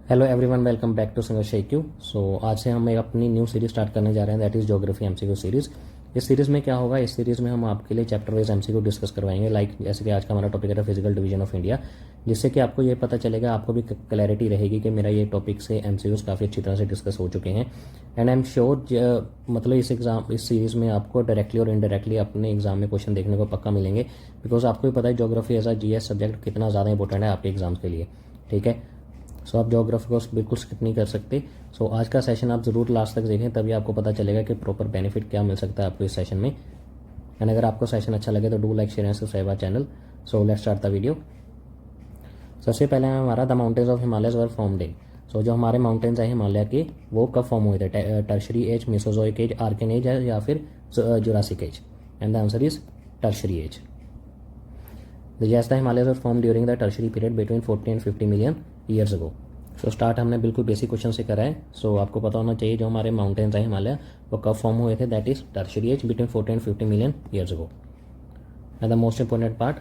Hello everyone, welcome back to Sangharsh IQ। So आज से हम एक अपनी न्यू सीरीज स्टार्ट करने जा रहे हैं, that is geography MCQ series. इस सीरीज़ में क्या होगा, इस सीरीज़ में हम आपके लिए चैप्टर वाइज एमसीक्यू डिस्कस करवाएंगे। जैसे कि आज का हमारा टॉपिक है फिजिकल डिवीजन ऑफ इंडिया, जिससे कि आपको ये पता चलेगा, आपको भी क्लैरिटी रहेगी कि मेरा ये टॉपिक से एमसीक्यूज काफ़ी अच्छी तरह से डिस्कस हो चुके हैं। एंड आई एम श्योर मतलब इस सीरीज़ में आपको डायरेक्टली और इनडायरेक्टली अपने एग्जाम में क्वेश्चन देखने को पक्का मिलेंगे, बिकॉज आपको भी पता है geography as a GS subject कितना ज़्यादा इंपॉर्टेंट है आपके एग्जाम्स के लिए। ठीक है, सो आप ज्योग्राफी को बिल्कुल स्किप नहीं कर सकते। सो आज का सेशन आप ज़रूर लास्ट तक देखें, तभी आपको पता चलेगा कि प्रॉपर बेनिफिट क्या मिल सकता है आपको इस सेशन में। एंड अगर आपको सेशन अच्छा लगे तो do like share and subscribe our channel. So let's start the video. सबसे पहले हमारा the mountains of Himalayas were formed in. So जो हमारे माउंटेन्स हैं हिमालय के, वो कब फॉर्म हुए थे? Tertiary age, mesozoic age, archean age है या फिर Jurassic age? And the answer is tertiary age. Yes, the Himalayas were formed during the tertiary period between 40 and 50 million years ago. So start हमने बिल्कुल basic question से करा है। सो आपको पता होना चाहिए जो हमारे माउंटेन्स हैं हिमालय, वो कब फॉर्म हुए थे? That is tertiary age between 40 and 50 million years ago. And the most important part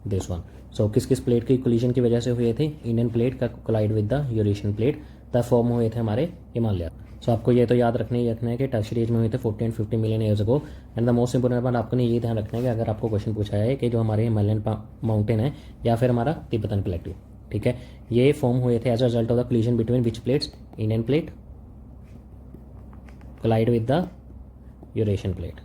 this one. So किस किस प्लेट की कोलिजन की वजह से हुए थे? इंडियन प्लेट का collide with the Eurasian plate, तब फॉर्म हुए थे हमारे हिमालय। सो आपको ये तो याद रखना ही रखना है कि टर्शरी एज में हुए थे 40 and 50 million years ago. And the most important part आपको ये ध्यान रखना है कि अगर आपको क्वेश्चन पूछा जाए कि जो हमारे हिमालयन माउंटेन है या फिर हमारा तिब्बतन प्लेट्यू, ठीक है, ये फॉर्म हुए थे as a result of the collision between which plates? Indian plate collide with the Eurasian plate.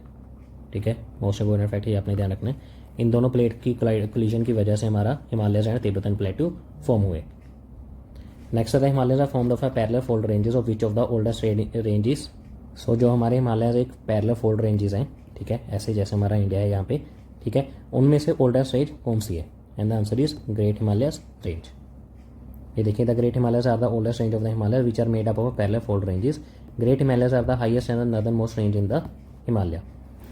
ठीक है, मोस्ट इंपॉर्टेंट फैक्ट ये आपने ध्यान रखना है। इन दोनों प्लेट की कोलिजन की वजह से हमारा Himalayas and Tibetan plateau form हुए। नेक्स्ट है Himalayas are formed of a parallel fold ranges of which of the oldest ranges. So जो हमारे हिमालयस एक पैरेलल फोल्ड रेंजेस हैं, ठीक है, ऐसे जैसे हमारा इंडिया है यहाँ पे, ठीक है, उनमें से ओल्डेस्ट रेंज कौन सी है? And the answer is great Himalayas range. ये देखिए, the great Himalayas are the oldest range of the Himalaya which are made up of parallel fold ranges. Great Himalayas are the highest and northern most range in the Himalaya.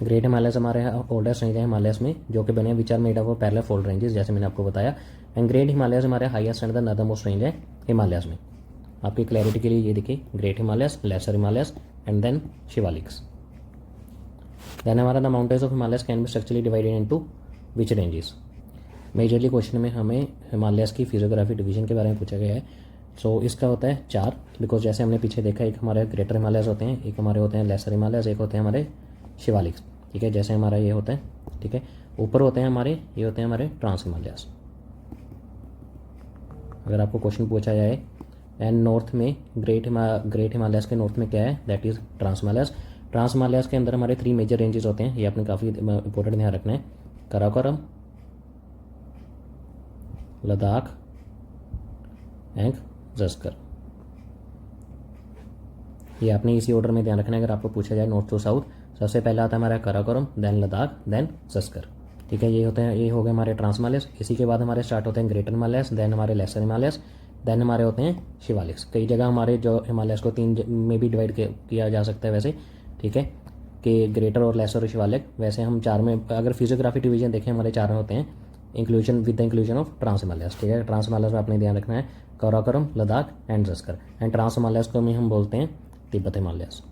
Great Himalayas हमारे oldest range है हिमालयस में, जो कि बने which are made up of parallel fold ranges, जैसे मैंने आपको बताया। एंड ग्रेट हिमालयस हमारे highest and the northern most range है हिमालयस में। आपकी क्लैरिटी के लिए ये देखिए, great Himalayas, lesser Himalayas and then Shivaliks. Then हमारा the mountains of Himalayas can be structurally divided into which ranges. Majorly question में हमें हिमालयस की फिजियोग्राफी डिवीजन के बारे में पूछा गया है। सो इसका होता है 4, बिकॉज जैसे हमने पीछे देखा, एक हमारे ग्रेटर हिमालयस होते हैं, एक हमारे होते हैं लेसर हिमालयस, एक होते हैं हमारे शिवालिक्स। ठीक है, जैसे हमारा ये होता है, ठीक है, ऊपर होते हैं हमारे, ये होते हैं हमारे ट्रांस हिमालयस। अगर आपको क्वेश्चन पूछा जाए एंड नॉर्थ में ग्रेट हिमालयस के नॉर्थ में क्या है? That is trans Himalayas. Trans Himalayas के अंदर हमारे 3 मेजर रेंजेस होते हैं, ये आपने काफ़ी इंपॉर्टेंट ध्यान रखना है। कराकोरम, लद्दाख एंड जस्कर। ये आपने इसी ऑर्डर में ध्यान रखना है अगर आपको पूछा जाए नॉर्थ टू साउथ। सबसे पहला आता है हमारा कराकोरम, देन लद्दाख, देन जस्कर। ठीक है, ये होते हैं, ये हो गए हमारे ट्रांस हिमालयस। इसी के बाद हमारे स्टार्ट होते हैं ग्रेटर हिमालयस, देन हमारे लेसर हिमालयस, देन हमारे होते हैं शिवालिक्स। कई जगह हमारे जो हिमालयस को 3 में भी डिवाइड किया जा सकता है वैसे, ठीक है, कि ग्रेटर और लेसर और शिवालिक। वैसे हम 4 में, अगर फिजियोग्राफी डिवीजन देखें, हमारे 4 में होते हैं, inclusion with the inclusion of trans Himalayas. ठीक है, ट्रांस हिमालयस में आपने ध्यान रखना है Karakoram, Ladakh and Zanskar. And trans Himalayas को में हम बोलते हैं तिब्बत हिमालयस।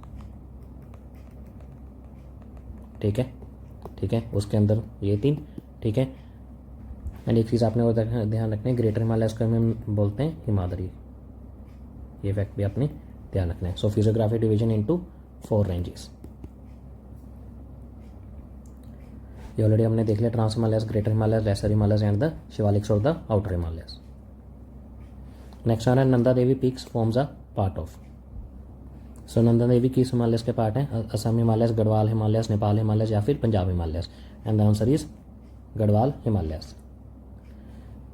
ठीक है, ठीक है, उसके अंदर ये 3, ठीक है। एंड एक चीज़ आपने और ध्यान रखना है, ग्रेटर हिमालयस को हम बोलते हैं हिमाद्री। ये फैक्ट भी आपने ध्यान रखना है। So physiography division into 4 ranges. ये ऑलरेडी हमने देख लिया, trans Himalayas, greater Himalayas, lesser Himalayas and the Shivaliks of the outer Himalayas. Next आना Nanda Devi peaks forms a part of. So Nanda Devi किस हिमालयस के पार्ट है? असम हिमालयस, गढ़वाल हिमालयस, नेपाल हिमालयस या फिर Punjab Himalayas? And the answer is Garhwal Himalayas.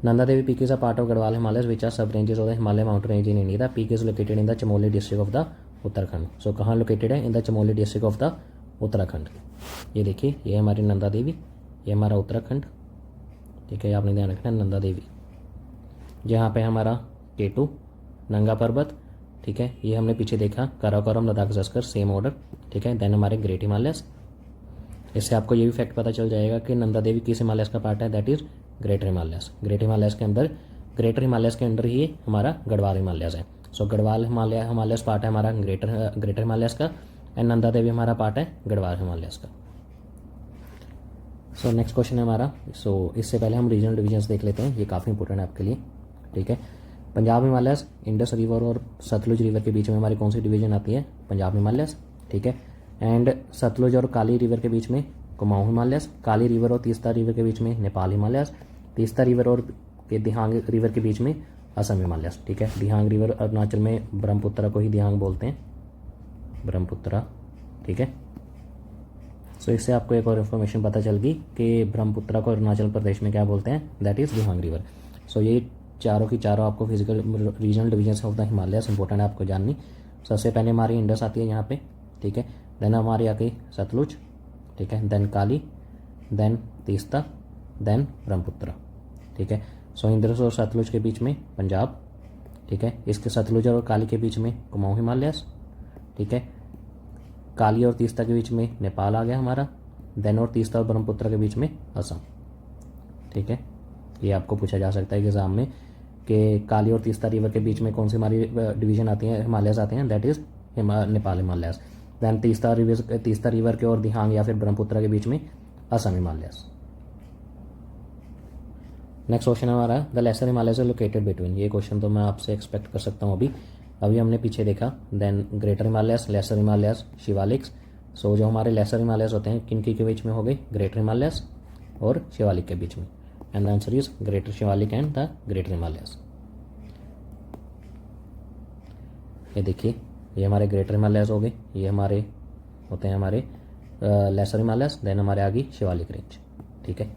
Nanda Devi Peak is a part of Garhwal Himalayas, which are sub-ranges of the Himalaya mountain range in India. The peak is located in the Chamoli district of the Uttarakhand. So कहाँ located है? In the Chamoli district of the Uttarakhand. ये देखिए, ये हमारी नंदा देवी, ये हमारा उत्तराखंड। ठीक है, आपने ध्यान रखना है नंदा देवी। जहाँ पे हमारा केटू, नंगा पर्वत, ठीक है, ये हमने पीछे देखा, काराकोरम, लद्दाख, जस्कर, सेम ऑर्डर। ठीक है, देन हमारे ग्रेट हिमालयस। इससे आपको ये भी फैक्ट पता चल जाएगा कि नंदा देवी किस हिमालयस का पार्ट है? That is greater Himalayas. Greater Himalayas के अंदर ही हमारा गढ़वाल हिमालयस है। सो गढ़वाल हिमालयस पार्ट है हमारा ग्रेटर हिमालयस का, एंड नंदा देवी हमारा पार्ट है गढ़वाल हिमालयस का। सो नेक्स्ट क्वेश्चन है हमारा। सो इससे पहले हम रीजनल डिविजन्स देख लेते हैं, ये काफ़ी इंपॉर्टेंट है आपके लिए। ठीक है, पंजाब हिमालयस, इंडस रिवर और सतलुज रिवर के बीच में हमारी कौन सी डिवीजन आती है? पंजाब हिमालयस, ठीक है। एंड सतलुज और काली रिवर के बीच में कुमाऊं हिमालयस, काली रिवर और तीस्ता रिवर के बीच में नेपाल हिमालयस, तीस्ता रिवर और दिहांग रिवर के बीच में असम हिमालयस, ठीक है। दिहांग रिवर अरुणाचल में ब्रह्मपुत्रा को ही दिहांग बोलते हैं, ब्रह्मपुत्रा, ठीक है। सो इससे आपको एक और इन्फॉर्मेशन पता चल गई कि ब्रह्मपुत्रा को अरुणाचल प्रदेश में क्या बोलते हैं, दैट इज़ दिहांग रिवर। सो ये चारों की चारों आपको physical regional division of the Himalayas important है आपको जाननी। सबसे पहले हमारी इंडस आती है यहाँ पे, ठीक है। देन हमारी आ गई सतलुज, ठीक है। देन काली, देन तीस्ता, देन ब्रह्मपुत्रा, ठीक है। सो इंडस और सतलुज के बीच में पंजाब, ठीक है। इसके सतलुज और काली के बीच में कुमाऊं हिमालयस, ठीक है। काली और तीस्ता के बीच में नेपाल आ गया हमारा, देन और तीस्ता और ब्रह्मपुत्रा के बीच में असम, ठीक है। ये आपको पूछा जा सकता है एग्जाम में कि काली और तीस्ता रिवर के बीच में कौन सी हमारी डिवीजन आती है, हिमालयस आते हैं, that is Nepal Himalayas. Then Teesta river के और दिहांग या फिर ब्रह्मपुत्रा के बीच में असम हिमालयस। नेक्स्ट क्वेश्चन हमारा the lesser Himalayas are located between. ये क्वेश्चन तो मैं आपसे एक्सपेक्ट कर सकता हूँ अभी हमने पीछे देखा। Then greater Himalayas, lesser Himalayas, Shivaliks. So जो हमारे लेसर हिमालयस होते हैं किनकी के बीच में हो गए, ग्रेटर हिमालयस और शिवालिक के बीच में। And the answer is greater Shivalik and the greater Himalayas. ये देखिए, ये हमारे ग्रेटर हिमालयस हो गए, ये हमारे होते हैं हमारे लेसर हिमालयस, देन हमारे आगे शिवालिक रेंज, ठीक है।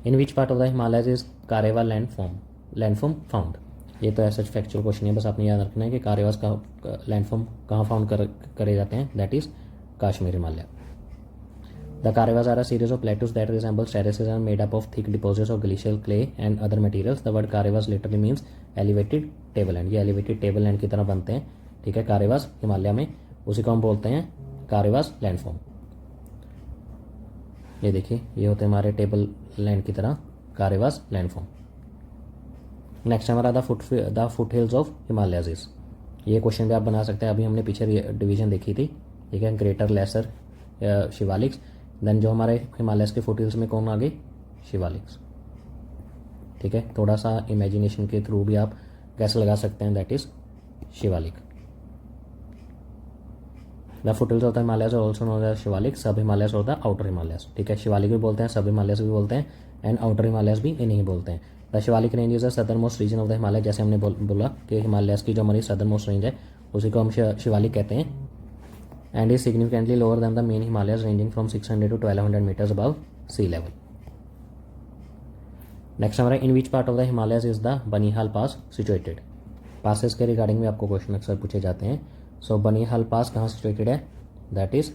In which part of the Himalayas is Karewa landform found. ये तो ऐसा फैक्चुअल क्वेश्चन है, बस आपने याद रखना है कि कारेवास का लैंडफॉर्म कहाँ फाउंड करे जाते हैं, that is Kashmir Himalaya. The Karewas are a series of plateaus that resembles terraces and made up of thick deposits of glacial clay and other materials. The word Karewas literally means elevated tableland. ये elevated टेबललैंड की तरह बनते हैं, ठीक है। कारेवास हिमालय में, उसी को हम बोलते हैं कारेवास लैंडफॉर्म। ये देखिए, ये होते हैं हमारे टेबल लैंड की तरह कारेवास लैंडफॉर्म। नेक्स्ट हमारा the foothills of Himalayas. ये क्वेश्चन भी आप बना सकते हैं, अभी हमने पीछे डिवीजन देखी थी, ठीक है। Greater, laser, Shivaliks. देन जो हमारे हिमालयस के फुट हिल्स में कौन आ गए, शिवालिक्स, ठीक है। थोड़ा सा इमेजिनेशन के थ्रू भी आप कैसे लगा सकते हैं, that is Shivalik. The foothills of the Himalayas are also known as Shivalik, sub Himalayas और द आउटर हिमालयस, ठीक है। शिवालिक भी बोलते हैं, सब हिमालयस भी बोलते हैं, एंड आउटर हिमालयस भी इन्हीं बोलते हैं। The Shivalik range is the southern most region of the Himalaya. जैसे हमने बोला कि हिमालयस की जो हमारी सदर्न मोस्ट रेंज है उसी को हम शिवालिक कहते हैं। And is significantly lower than the main Himalayas ranging from 600 to 1200 metres above sea level. Next हमारा in which part of the Himalayas is the Banihal pass situated. Passes के रिगार्डिंग में आपको क्वेश्चन अक्सर पूछे जाते हैं। सो बनिहाल पास कहाँ सिचुएटेड है, दैट इज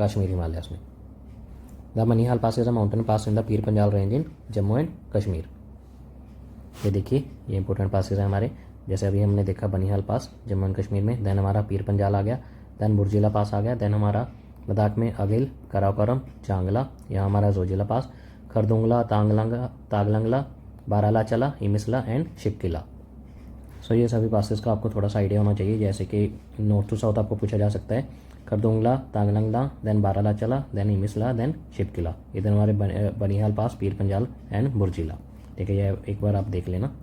कश्मीर हिमालयस में। The Banihal pass is a mountain pass in the Pir Panjal range in Jammu and Kashmir. ये देखिए, ये इंपॉर्टेंट पासेस हैं हमारे, जैसे अभी हमने देखा बनिहाल पास जम्मू एंड कश्मीर में। देन हमारा पीर पंजाल आ गया, देन बुर्जिला पास आ गया, देन हमारा लद्दाख में अगिल, कराकोरम, चांगला, यहाँ हमारा जोजिला पास, खरदुंगला, तागलंगला, बारालाचला, इमिसला एंड शिपकिला। सो ये सभी पासेस का आपको थोड़ा सा आइडिया होना चाहिए, जैसे कि नॉर्थ टू साउथ आपको पूछा जा सकता है। Khardungla, Taglangla, then Baralachala, then Imisla, then Shipkila. इधर हमारे बनिहाल पास, पीर पंजाल एंड बुर्जिला, ठीक है। ये एक बार आप देख लेना।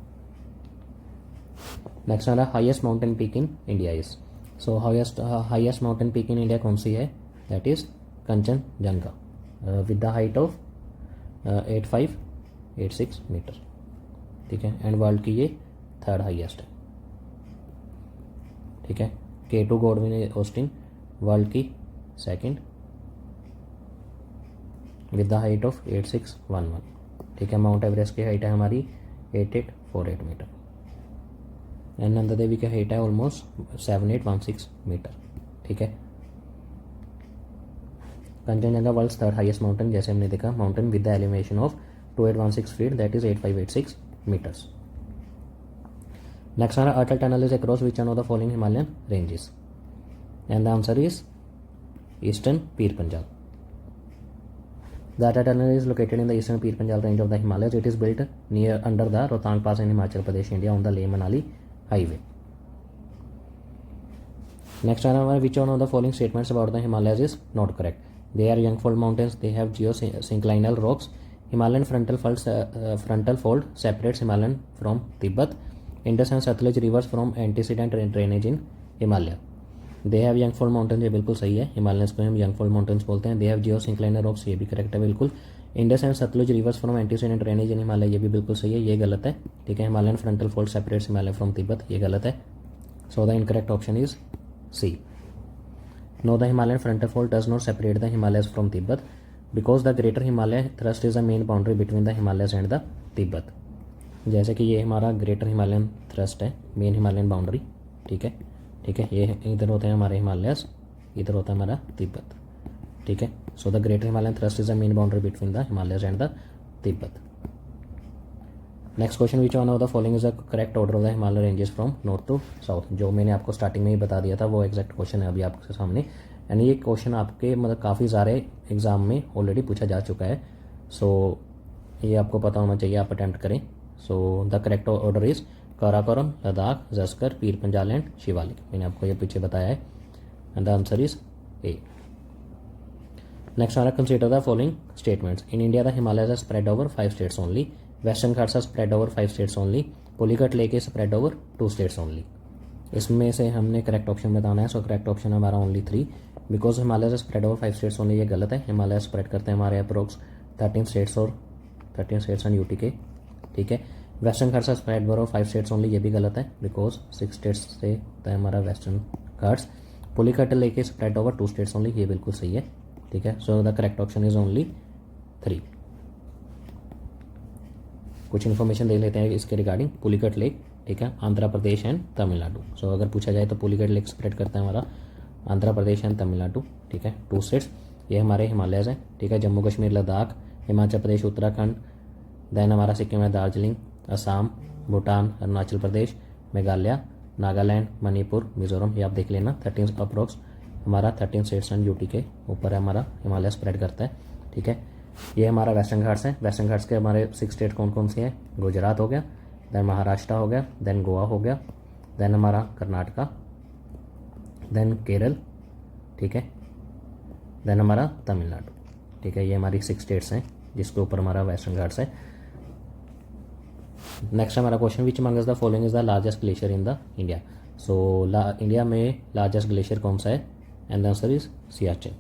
नेक्स्ट हमारा highest mountain peak in India is. So highest mountain peak in India कौन सी है, that is Kanchenjunga with the height of 8586 metre, ठीक है। एंड वर्ल्ड की ये थर्ड हाईएस्ट है, ठीक है। K2 गॉडविन ऑस्टिन वर्ल्ड की second with the height of 8611, ठीक है। माउंट एवरेस्ट की हाइट है हमारी 8848 मीटर, एंड नंदा देवी की हाइट है ऑलमोस्ट 7816 मीटर, ठीक है। Kanchenjunga world's third highest mountain, जैसे हमने देखा, mountain with the elevation of 2816 feet, that is 8586 metres. Next हमारा Atal tunnel is across which one of the following Himalayan ranges, and the answer is eastern Pir Panjal. The Atal Tunnel is located in the eastern Pir Panjal range of the Himalayas. It is built near under the Rohtang Pass in Himachal Pradesh, India, on the Leh-Manali highway. Next one, which one of the following statements about the Himalayas is not correct? They are young fold mountains. They have geosynclinal rocks. Himalayan frontal fold separates Himalayan from Tibet. Indus and Sutlej rivers from antecedent drainage in Himalaya. They have young fold mountains, ये बिल्कुल सही है, Himalayans को हम यंगफॉल mountains बोलते हैं. They have Jio सिंक्लाइनर rocks, ये भी करेक्ट है बिल्कुल. Indus and Sutlej rivers from antecedent drainage in Himalaya, ये भी बिल्कुल सही है, ये गलत है. ठीक है, Himalayan frontal fold separates Himalaya from Tibet, ये गलत है. So the incorrect option is C. No, the Himalayan frontal fold does not separate the Himalayas from Tibet because the greater Himalaya thrust is the main boundary between the Himalayas and the Tibet. जैसे कि ये हमारा greater Himalayan thrust है, main Himalayan boundary. ठीक है, ठीक है, ये इधर होते हैं हमारे हिमालयस, इधर होता है हमारा तिब्बत. ठीक है, so the greater Himalayan thrust is the main boundary between the Himalayas and the Tibet. Next question, which one of the following is the correct order of the Himalaya ranges from north to south. जो मैंने आपको starting में ही बता दिया था वो exact question है अभी आपके सामने. एंड ये क्वेश्चन आपके मतलब काफ़ी सारे एग्जाम में ऑलरेडी पूछा जा चुका है. सो ये आपको पता होना चाहिए, आप अटैम्प्ट करें. So the correct order is Karakoram, Ladakh, Zanskar, Pir Panjal and Shivalik. मैंने आपको ये पीछे बताया है. And the answer is A. Next हमारा, consider the following statements. In India the Himalayas are spread over 5 states only. Western Ghats are spread over 5 states only. Pulicat lake is spread over 2 states only. इसमें से हमने करेक्ट ऑप्शन बताना है. So correct option है हमारा only 3 because Himalayas are spread over 5 states only, ये गलत है. हिमालय स्प्रेड करते हैं हमारे अप्रोक्स 13 स्टेट्स और 13 स्टेट्स एंड यूटी के. ठीक है, western Ghats are spread over 5 states only, ये भी गलत है बिकॉज 6 स्टेट्स से होता है हमारा western Ghats. Pulicat lake is spread over 2 states only, ये बिल्कुल सही है. ठीक है, so the correct option is only 3. कुछ इन्फॉर्मेशन देख लेते हैं इसके रिगार्डिंग. पुलिकट लेक, ठीक है, आंध्र प्रदेश एंड तमिलनाडु. सो अगर पूछा जाए तो पुलिकट लेक स्प्रेड करता है हमारा आंध्र प्रदेश एंड तमिलनाडु. ठीक है, 2 स्टेट्स, ये हमारे हिमालयज हैं. ठीक है, जम्मू कश्मीर, लद्दाख, हिमाचल प्रदेश, उत्तराखंड, देन हमारा सिक्किम है, दार्जिलिंग, असम, भूटान, अरुणाचल प्रदेश, मेघालय, नागालैंड, मणिपुर, मिजोरम. ये आप देख लेना. 13 अप्रोक्स हमारा 13 स्टेट्स एंड यूटी के ऊपर है हमारा हिमालय स्प्रेड करता है. ठीक है, ये हमारा वेस्टर्न घाट्स है. वेस्टर्न घाट्स के हमारे 6 स्टेट कौन कौन से हैं? गुजरात हो गया, देन महाराष्ट्र हो गया, देन गोवा हो गया, देन हमारा कर्नाटका, देन केरल. ठीक है, देन हमारा तमिलनाडु. ठीक है, ये हमारी 6 स्टेट्स हैं जिसके ऊपर हमारा वेस्टर्न घाट्स है. नेक्स्ट हमारा question, which amongst the following is the largest glacier in the India. So India में लार्जेस्ट ग्लेशियर कौन सा है? And the answer is Siachen.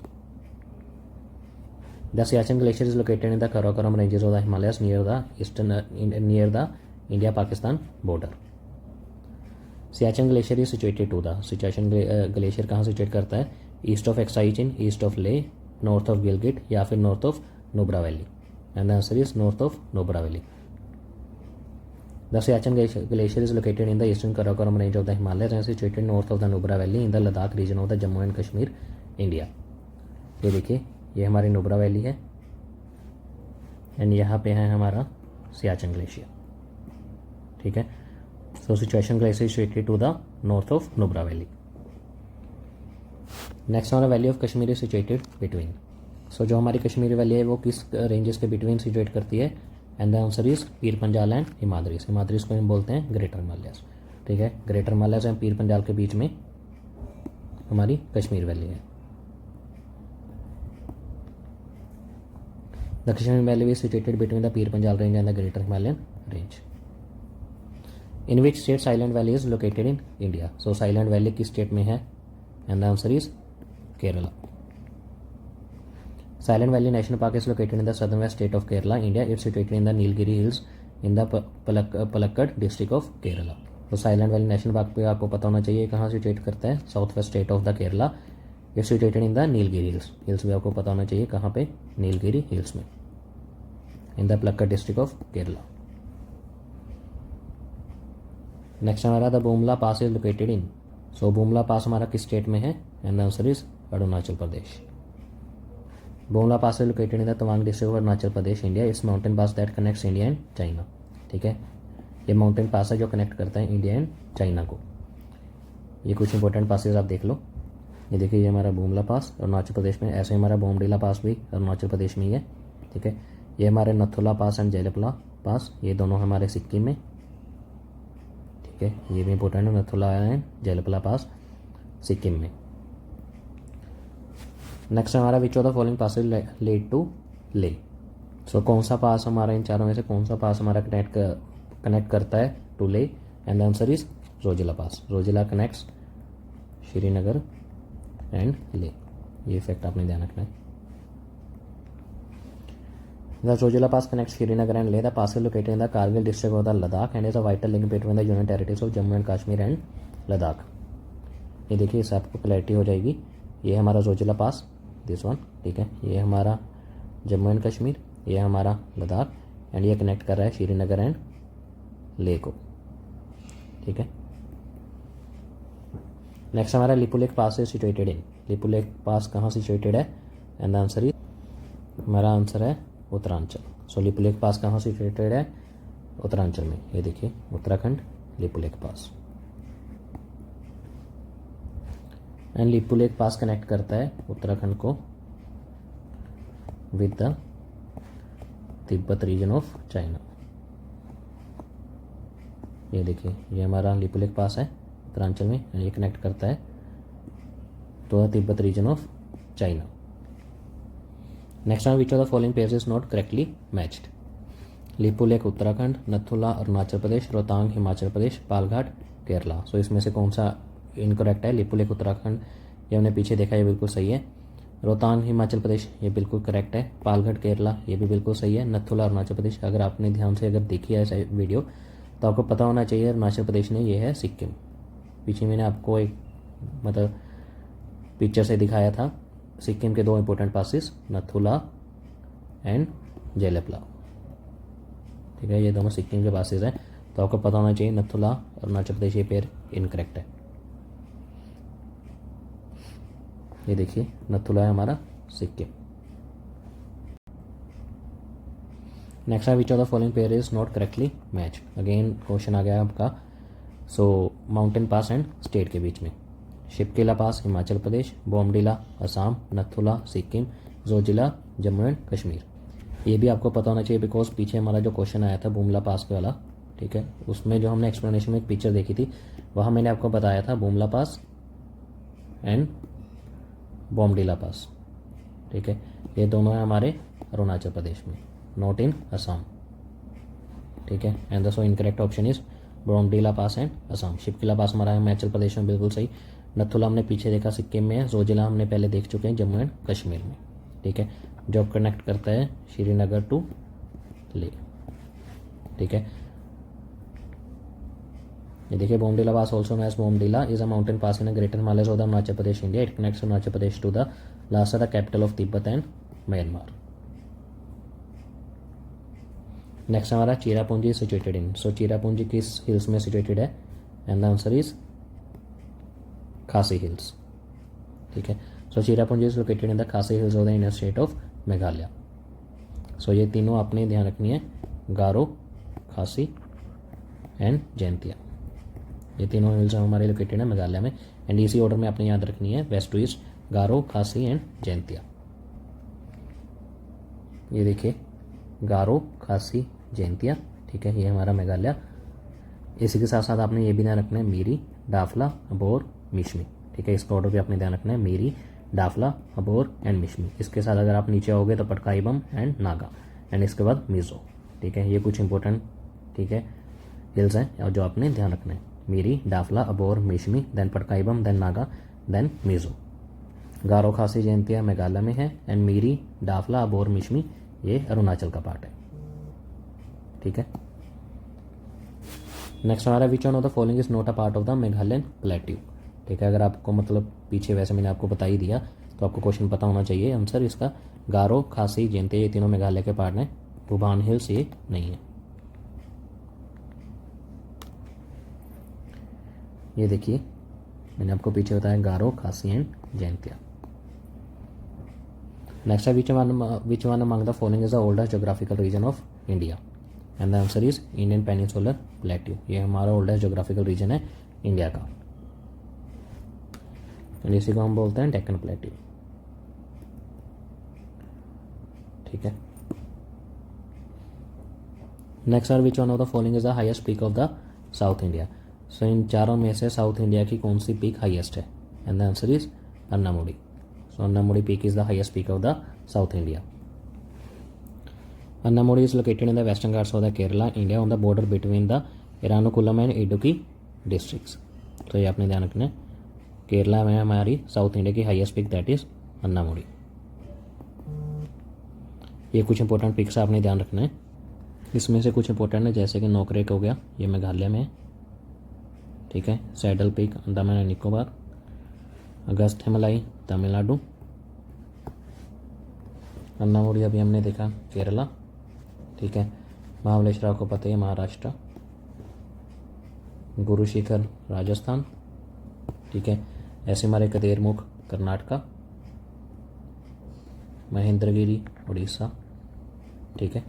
The Siachen glacier is located in the Karakoram ranges of the Himalayas near the India Pakistan border. Siachen glacier is situated to the. Siachen glacier कहाँ situate करता है? East of Aksai Chin, east of Leh, north of Gilgit या फिर north of Nubra valley. And the answer is north of Nubra valley. The Siachen Glacier is located in the eastern Karakoram range of the Himalayas and situated north of the Nubra Valley in the Ladakh region of the Jammu and Kashmir, India. ये देखिए, ये हमारी Nubra valley है and यहाँ पे है हमारा Siachen glacier. ठीक है, so situation glacier situated to the north of Nubra valley. Next हमारा valley of Kashmir is situated between. So जो हमारी कश्मीर वैली है वो किस रेंजेस के बिटवीन सिचुएट करती है? And the answer is Pir Panjal and हिमाद्रीज. हिमाद्रीज को हम बोलते हैं ग्रेटर हिमालयस. ठीक है, greater Himalayas and Pir Panjal के बीच में हमारी कश्मीर वैली है. The Kashmir valley is situated between the Pir Panjal range and the greater Himalayan range. In which state Silent Valley is located in India. So Silent Valley किस स्टेट में है? And the answer is Kerala. Silent Valley National Park is located in the southern west state of Kerala, India. It's situated in the Nilgiri Hills in the Palakkad district of Kerala. तो silent valley national park पे आपको पता होना चाहिए कहाँ situate करता है? South west state of the Kerala. It's situated in the Nilgiri hills. Hills भी आपको पता होना चाहिए कहाँ पे? नीलगिरी हिल्स में, in the Palakkad district of Kerala. Next हमारा the Bumla pass is located in. So Bumla pass हमारा किस स्टेट में है? And the answer is Arunachal Pradesh. Bumla pass is located in the Tawang district of Arunachal Pradesh, India. It's mountain pass that connects India and China. ठीक है, ये mountain pass है जो कनेक्ट करता है इंडिया एंड चाइना को. ये कुछ इंपॉर्टेंट पासेज आप देख लो. ये देखिए, ये हमारा बुमला पास अरुणाचल प्रदेश में. ऐसे हमारा बोमडीला पास भी अरुणाचल प्रदेश में ही है. ठीक है, ये हमारे नथुला पास एंड जयलपला पास, ये दोनों हमारे सिक्किम में. ठीक है, ये भी इंपॉर्टेंट है, नथुला एंड जयलपला पास सिक्किम में. नेक्स्ट हमारा which of the following passes lead to Leh. So कौन सा पास हमारा इन चारों में से कौन सा पास हमारा कनेक्ट करता है to Leh, and the answer is Zojila pass. Zojila connects Srinagar and Leh, ये फैक्ट आपने ध्यान रखना है। The Zojila pass connects Srinagar and Leh. The pass is located in the Kargil district of the Ladakh and is a vital link between the union territories of Jammu and Kashmir and Ladakh. ये देखिए, इससे आपको clarity हो जाएगी। ये हमारा जोजिला पास, दिस वन, ठीक है। ये हमारा जम्मू एंड कश्मीर, ये हमारा लद्दाख, एंड ये कनेक्ट कर रहा है श्रीनगर एंड ले को, ठीक है। नेक्स्ट हमारा लिपुलेख पास इज सिचुएटेड इन। लिपुलेख पास कहाँ सिचुएटेड है, एंड द आंसर इज, हमारा आंसर है उत्तरांचल। सो लिपुलेख पास कहाँ सिचुएटेड है, उत्तरांचल में। ये देखिए, Uttarakhand Lipulekh pass. And Lipulekh pass connect करता है उत्तराखंड को with the Tibet region of China. ये देखिए, ये हमारा लिपुलेख पास है उत्तरांचल में, ये कनेक्ट करता है तो Tibet region of China. Next one, which of the following pairs is not correctly matched. Lipulekh Uttarakhand, Nathula Arunachal Pradesh, Rohtang Himachal Pradesh, Palghat Kerala. So इसमें से कौन सा इनकरेक्ट है। लिपुलेख उत्तराखंड, ये हमने पीछे देखा, ये बिल्कुल सही है। रोहतांग हिमाचल प्रदेश, ये बिल्कुल करेक्ट है। पालघाट केरला, ये भी बिल्कुल सही है। नथुला अरुणाचल प्रदेश, अगर आपने ध्यान से अगर देखी है ऐसा वीडियो तो आपको पता होना चाहिए अरुणाचल प्रदेश नहीं, ये है सिक्किम। पीछे मैंने आपको एक मतलब पिक्चर से दिखाया था सिक्किम के दो important passes, Nathula and Jelepla, ठीक है। ये दोनों सिक्किम के पासिस हैं, तो आपको पता होना चाहिए नथुला अरुणाचल प्रदेश, ये पेयर इनकरेक्ट है। ये देखिए, नथुला है हमारा सिक्किम। नेक्स्ट है, which of the following pair is not correctly match. Again question आ गया आपका। So mountain pass and state के बीच में, शिपकिला पास हिमाचल प्रदेश, बोमडिला असम, नथुला सिक्किम, जोजिला जम्मू एंड कश्मीर। ये भी आपको पता होना चाहिए बिकॉज पीछे हमारा जो क्वेश्चन आया था बुमला पास वाला, ठीक है, उसमें जो हमने एक्सप्लेनेशन में एक पिक्चर देखी थी वहाँ मैंने आपको बताया था बुमला पास एंड बोमडिला पास, ठीक है। ये दोनों है हमारे अरुणाचल प्रदेश में, नॉट इन असम, ठीक है। And so incorrect option is Bomdila pass and Assam. Shipkila pass हमारा हिमाचल प्रदेश में, बिल्कुल सही। नथुला हमने पीछे देखा सिक्किम में है। जोजिला हमने पहले देख चुके हैं जम्मू एंड कश्मीर में, ठीक है, जो कनेक्ट करता है श्रीनगर टू ले, ठीक है। ये देखिए, Bomdila pass also known as Bomdila is a mountain pass in greater Himalayas of the Arunachal Pradesh India. It connects Arunachal Pradesh to the Lhasa the capital of Tibet and Myanmar. Next हमारा Cherrapunji situated in. So Cherrapunji किस हिल्स में सिचुएटेड है, and the answer is Khasi hills, ठीक है। So Cherrapunji is located in the Khasi hills of the Indian state of Meghalaya. सो ये तीनों आपने ध्यान रखनी है, गारो, खासी एंड जैंतिया। ये तीनों हिल्स हमारे लोकेटेड है मेघालय में, एंड इसी ऑर्डर में आपने याद रखनी है, वेस्ट टू ईस्ट, गारो, खासी एंड जैंतिया। ये देखिए, गारो, खासी, जैंतिया, ठीक है, ये हमारा मेघालय। इसी के साथ साथ आपने ये भी ध्यान रखना है मीरी, डाफला, अबोर, मिशमी, ठीक है। इसका ऑर्डर भी आपने ध्यान रखना है, मीरी, डाफला, अबोर एंड मिशमी। इसके साथ अगर आप नीचे आओगे तो पटकाईबम एंड नागा, एंड इसके बाद मिजो, ठीक है। ये कुछ इंपॉर्टेंट, ठीक है, हिल्स हैं और जो आपने ध्यान रखना है, Miri, Dafla, Abor, Mishmi, then Patkai Bum, then Naga, then Mizo. Garo, Khasi, Jaintia Meghalaya में है, एंड मीरी, डाफला, अबोर, मिशमी ये अरुणाचल का पार्ट है, ठीक है। नेक्स्ट हमारा, which one of the following is not a part of the Meghalayan plateau, ठीक है। अगर आपको मतलब पीछे वैसे मैंने आपको बता ही दिया तो आपको क्वेश्चन पता होना चाहिए आंसर इसका। गारो, खासी, जैंतिया ये तीनों मेघालय के पार्ट हैं, भूभान हिल्स ये नहीं है। ये देखिए, मैंने आपको पीछे बताया गारो, खासी एंड जैंतिया। नेक्स्ट है, which one among the following is the oldest geographical region of India, and the answer is Indian peninsular plateau. ये हमारा ओल्डेस्ट ज्योग्राफिकल रीजन है इंडिया का, एंड इसी को हम बोलते हैं डेक्कन प्लेट्यू, ठीक है। Next are, which one of the following is the highest peak of the south India. So इन चारों में से साउथ इंडिया की कौन सी पीक हाईएस्ट है, and the answer is Anamudi. So Anamudi peak is the highest peak of the south India. Annamudi is located in the western Ghats of the Kerala, India, on the border between the Ernakulam and Idukki districts. तो ये आपने ध्यान रखना है। केरला में हमारी south India की highest peak that is Anamudi. ये कुछ इंपॉर्टेंट पिक्स आपने ध्यान रखना है। इसमें से कुछ इंपॉर्टेंट है जैसे कि नोकरेक हो गया, ये मेघालय में है, ठीक है। Saddle peak Andaman and Nicobar, Agastya Himalaya Tamil Nadu, Anamudi अभी हमने देखा केरला, ठीक है। महाबलेश्वर को पता है महाराष्ट्र, गुरु शिखर राजस्थान, ठीक है। ऐसे हमारे कदेरमुख कर्नाटका, महेंद्रगिरी उड़ीसा, ठीक है।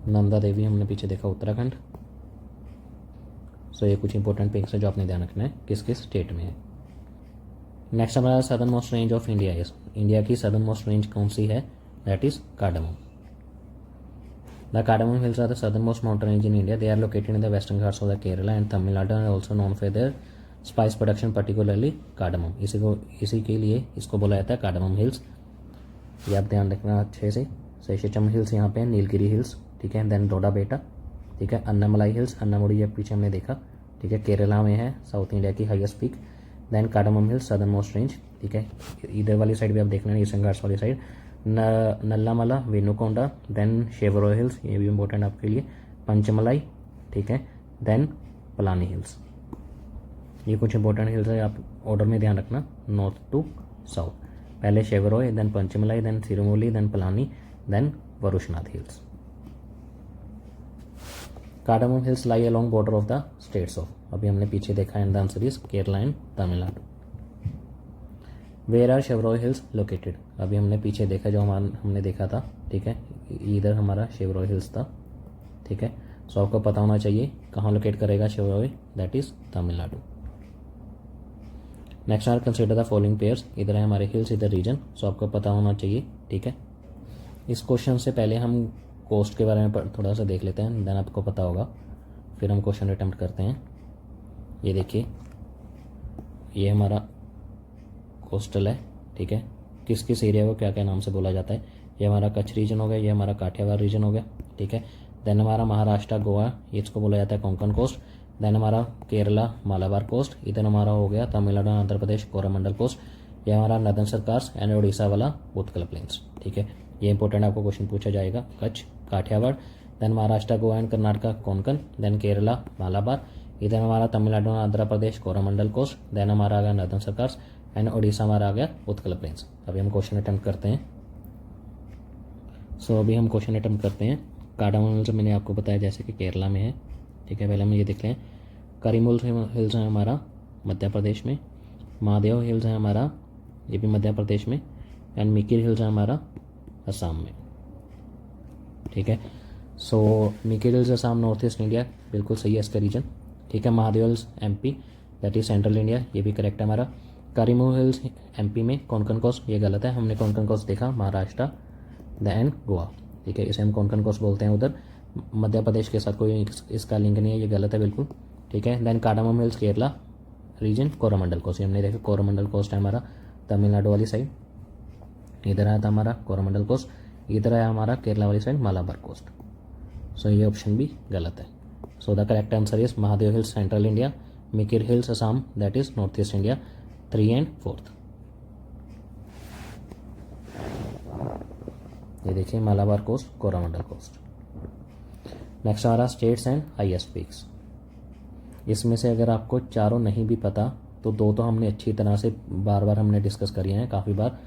नंदा देवी हमने पीछे देखा उत्तराखंड। सो ये कुछ इंपॉर्टेंट पिक्स है जो आपने ध्यान रखना है किस किस स्टेट में है। नेक्स्ट हमारा southern most range of India is, India की सदर्न मोस्ट रेंज कौन सी है, that is cardamom. The Cardamom Hills are the southernmost mountain range in India. They are located in the western Ghats of the Kerala and Tamil Nadu and are also known for their spice production, particularly cardamom. इसी के लिए इसको बोला जाता है cardamom hills. ये आप ध्यान रखना अच्छे से। शेषचम हिल्स यहाँ पे है, नीलगिरी हिल्स, ठीक है। देन डोडा बेटा, ठीक है। अन्नामलाई हिल्स, अन्नामुडी ये पीछे हमने देखा, ठीक है। केरला में है साउथ इंडिया की highest peak. Then cardamom hills southern most range, ठीक है। इधर वाली साइड भी आप देख लेना, ईस्टर्न घाट्स वाली side. Nallamala, Venukonda, then Shevaroy hills, ये भी इंपॉर्टेंट आपके लिए, पंचमलाई, ठीक है। Then Palani hills. ये कुछ इंपॉर्टेंट हिल्स है, आप ऑर्डर में ध्यान रखना नॉर्थ टू साउथ। पहले Shevaroy, then Panchamalai, then Sirumalai, then Palani, then Varushanad hills. Cardamom hills lie along border of the states of, अभी हमने पीछे देखा है, the answer is Kerala and Tamil Nadu. Where are Shevaroy hills located, अभी हमने पीछे देखा जो हमने देखा था, ठीक है। इधर हमारा शेवरॉय हिल्स था, ठीक है। सो आपको पता होना चाहिए कहाँ लोकेट करेगा Shevaroy, that is Tamil Nadu. Next are consider the following pairs, इधर है हमारे हिल्स, इधर रीजन, सो आपको पता होना चाहिए, ठीक है। इस क्वेश्चन से पहले हम कोस्ट के बारे में थोड़ा सा देख लेते हैं, देन आपको पता होगा, फिर हम क्वेश्चन अटेम्प्ट करते हैं। ये देखिए, ये हमारा कोस्टल है, ठीक है। किस किस एरिया को क्या क्या नाम से बोला जाता है, ये हमारा कच्छ रीजन हो गया, ये हमारा काठियावाड़ रीजन हो गया, ठीक है। देन हमारा महाराष्ट्र गोवा, इसको बोला जाता है कोंकण कोस्ट। देन हमारा केरला मालाबार कोस्ट, इधर हमारा हो गया तमिलनाडु आंध्र प्रदेश कोरोमंडल कोस्ट, ये हमारा नदर्न सरकार्स एंड उड़ीसा वाला उत्कल प्लेन्स, ठीक है। ये इंपॉर्टेंट आपको क्वेश्चन पूछा जाएगा, Kutch Kathiawar. Then Maharashtra Goa and Karnataka Konkan, then Kerala Malabar, इधर हमारा तमिलनाडु आंध्र प्रदेश कोरोमंडल कोस्ट, देन हमारा आ गया नदर्न सरकार्स एंड उड़ीसा हमारा आ गया उत्कल प्लेन्स। अभी हम क्वेश्चन अटेम्प्ट करते हैं। सो अभी हम क्वेश्चन अटेम्प्ट करते हैं। कार्डामम हिल्स मैंने आपको बताया जैसे कि केरला में है, ठीक है। पहले हम ये देख लें, करीमुल हिल्स है हमारा मध्य प्रदेश में, महादेव हिल्स है हमारा ये भी मध्य प्रदेश में, एंड मिकिर हिल्स है हमारा असम में, ठीक है। So Mikir hills Assam north east India, बिल्कुल सही है इसका रीजन, ठीक है। Mahadev hills MP that is central India, ये भी करेक्ट है हमारा। करीमुल हिल्स एमपी में, कोंकण कोस्ट ये गलत है, हमने कोंकण कोस्ट देखा महाराष्ट्र देन गोवा, ठीक है। इसे हम कोंकण कोस्ट बोलते हैं, उधर मध्य प्रदेश के साथ कोई इसका लिंक नहीं है, ये गलत है बिल्कुल, ठीक है। Then cardamom hills Kerala region Coromandel coast, हमने देखा कोरोमंडल कोस्ट है हमारा तमिलनाडु वाली साइड, इधर आया था हमारा कोरोमंडल कोस्ट, इधर आया हमारा केरला वाली साइड मालाबार कोस्ट। सो ये ऑप्शन भी गलत है। So the correct answer is Mahadev hills central India, Mikir hills Assam that is north east India, 3 and 4। ये देखिए Malabar coast Coromandel coast. Next आ रहा स्टेट्स एंड हाईएस्ट पीक्स। इसमें से अगर आपको चारों नहीं भी पता तो दो तो हमने अच्छी तरह से बार बार हमने डिस्कस करी हैं काफ़ी बार,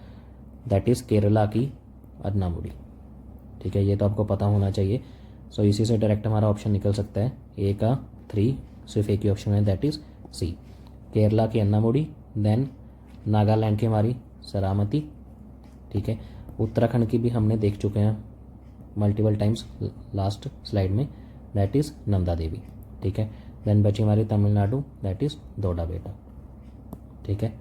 दैट इज़ केरला की अन्नामुडी, ठीक है। ये तो आपको पता होना चाहिए। सो इसी से डायरेक्ट हमारा ऑप्शन निकल सकता है, ए का 3 सिर्फ एक ही ऑप्शन है दैट इज़ सी, केरला की अन्नामुडी। देन नागालैंड की हमारी सरामती, ठीक है। उत्तराखंड की भी हमने देख चुके हैं मल्टीपल टाइम्स लास्ट स्लाइड में, दैट इज़ नंदा देवी, ठीक है। देन बची हमारी तमिलनाडु दैट इज़ डोडा बेटा, ठीक है।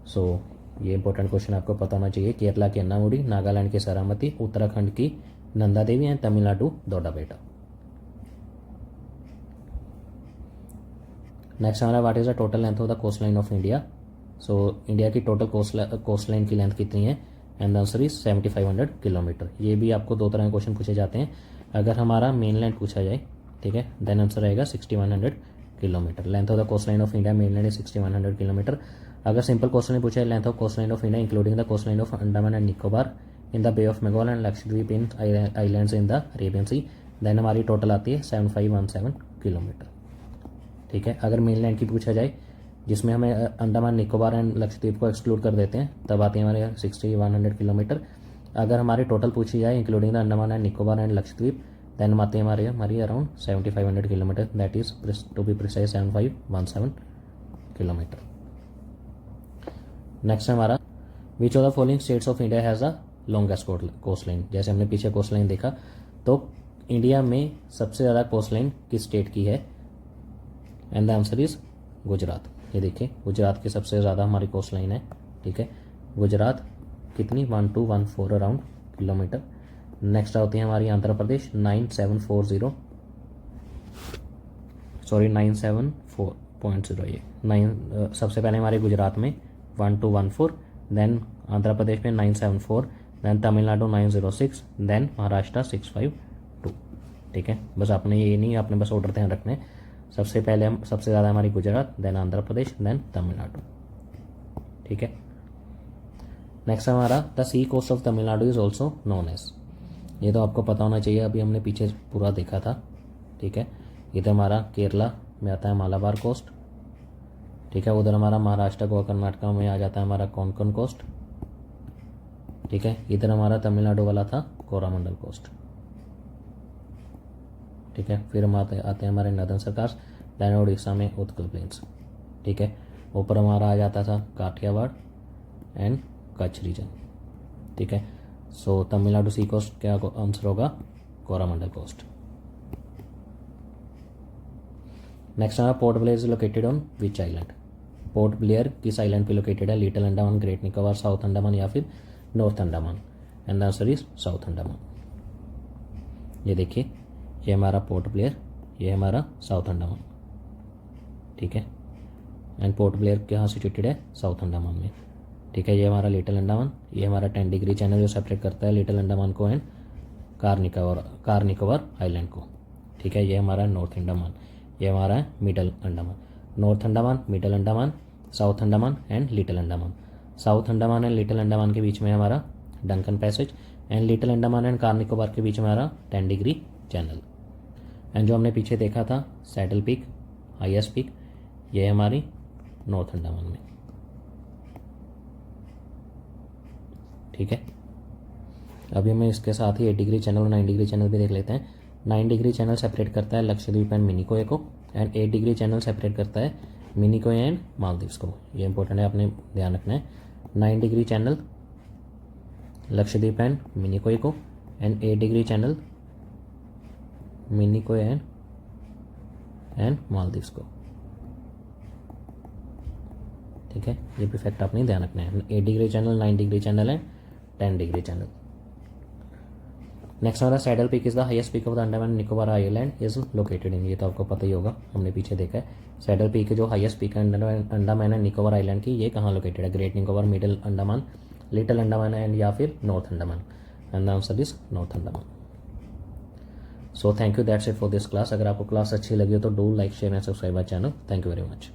सो ये इंपॉर्टेंट क्वेश्चन आपको पता होना चाहिए, केरला की अन्नामुडी, नागालैंड की सरामती, उत्तराखंड की नंदा देवी एंड तमिलनाडु डोडा बेटा। नेक्स्ट हमारा what is the total length of the coast line of India. So India की टोटल कोस्ट लाइन की लेंथ कितनी है, and the answer is 7500 kilometre. ये भी आपको दो तरह के क्वेश्चन पूछे जाते हैं। अगर हमारा मेनलैंड पूछा जाए, ठीक है, देन आंसर रहेगा 6100 kilometre. Length of the coast line of India mainland is 6100 kilometre. अगर सिंपल क्वेश्चन पूछा है length of coast line of India including the coast line of Andaman and Nicobar in the bay of Bengal and Lakshadweep in islands in the Arabian sea, then हमारी total आती है 7517 kilometre. ठीक है, अगर mainland की पूछा जाए जिसमें हमें अंडमान निकोबार एंड लक्षद्वीप को एक्सक्लूड कर देते हैं, तब आती है हमारे 6100 किलोमीटर। अगर हमारी टोटल पूछी जाए including the Andaman and Nicobar and Lakshadweep, then आती है हमारी around 7500 kilometre, that is to be precise 7517 kilometre. Next हमारा which of the following states of India has the longest coast line. जैसे हमने पीछे कोस्ट लाइन देखा, तो इंडिया में सबसे ज़्यादा कोस्ट लाइन किस स्टेट की है, and the answer is Gujarat. ये देखिए, गुजरात की सबसे ज़्यादा हमारी कोस्ट लाइन है। ठीक है, गुजरात कितनी 1214 अराउंड किलोमीटर। नेक्स्ट आती है हमारी आंध्र प्रदेश 9740, सॉरी 974.0। ये 9 सबसे पहले हमारे गुजरात में 1214, देन आंध्र प्रदेश में 974, देन तमिलनाडु 906, देन महाराष्ट्र 652। ठीक है, बस आपने ये नहीं, आपने बस ऑर्डर ध्यान रखना है। सबसे पहले हम सबसे ज़्यादा हमारी गुजरात, देन आंध्र प्रदेश, देन तमिलनाडु। ठीक है, नेक्स्ट हमारा the sea coast of Tamil Nadu is also known as. ये तो आपको पता होना चाहिए, अभी हमने पीछे पूरा देखा था। ठीक है, इधर हमारा केरला में आता है मालाबार कोस्ट। ठीक है, उधर हमारा महाराष्ट्र गोवा कर्नाटका में आ जाता है हमारा कोंकण कोस्ट। ठीक है, इधर हमारा तमिलनाडु वाला था कोरामंडल कोस्ट। ठीक है, फिर हम आते हैं हमारे नदन सरकार, देन उड़ीसा में उत्कल प्लेन्स। ठीक है, ऊपर हमारा आ जाता था काठियावाड़ एंड कच्छ रीजन। ठीक है, सो तमिलनाडु सी कोस्ट क्या आंसर होगा, कोरामंडल कोस्ट। नेक्स्ट हमारा port Blair is located on which island. Port Blair किस आइलैंड पे लोकेटेड है, little Andaman, great Nicobar, south Andaman या फिर north Andaman, and the answer is south Andaman. ये देखिए, ये हमारा पोर्ट ब्लेयर, ये हमारा साउथ अंडमान। ठीक है, एंड पोर्ट ब्लेयर कहाँ सिचुएटेड है, साउथ अंडमान में। ठीक है, ये हमारा लिटिल अंडमान, ये हमारा 10 डिग्री चैनल जो सेपरेट करता है लिटिल अंडमान को एंड कार निकोबार आइलैंड को। ठीक है, ये हमारा नॉर्थ अंडमान, ये हमारा है middle Andaman. North Andaman, middle Andaman, south Andaman and little Andaman. South Andaman and little Andaman के बीच में हमारा Duncan passage, and little Andaman and car Nicobar के बीच में हमारा 10 डिग्री चैनल। एंड जो हमने पीछे देखा था सैडल पीक, हाईएस्ट पीक, ये है हमारी नॉर्थ अंडमान में। ठीक है, अभी हमें इसके साथ ही 8 डिग्री चैनल और 9 डिग्री चैनल भी देख लेते हैं। 9 डिग्री चैनल सेपरेट करता है लक्षद्वीप एंड मिनिकोय को, एंड 8 डिग्री चैनल सेपरेट करता है मिनिकोय एंड मालदीव्स को। ये इंपॉर्टेंट है, आपने ध्यान रखना है। 9 degree channel Lakshadweep and Minicoy को, and 8 degree channel Minicoy and Maldives को। ठीक है, ये भी फैक्ट आपने ध्यान रखना है। 8 degree channel, 9 degree channel and 10 degree channel. Next हमारा saddle peak is the highest peak of the Andaman Nicobar island is located in. ये तो आपको पता ही होगा, हमने पीछे देखा है। सैडल पीक जो हाईएस्ट पीक है अंडमान एंड निकोबार आइलैंड की, ये कहाँ लोकेटेड है, great Nicobar, middle Andaman, little Andaman and या फिर north Andaman, and the answer is north Andaman. So thank you, that's it for this class. अगर आपको क्लास अच्छी लगी हो तो do like, share and subscribe my channel. Thank you very much.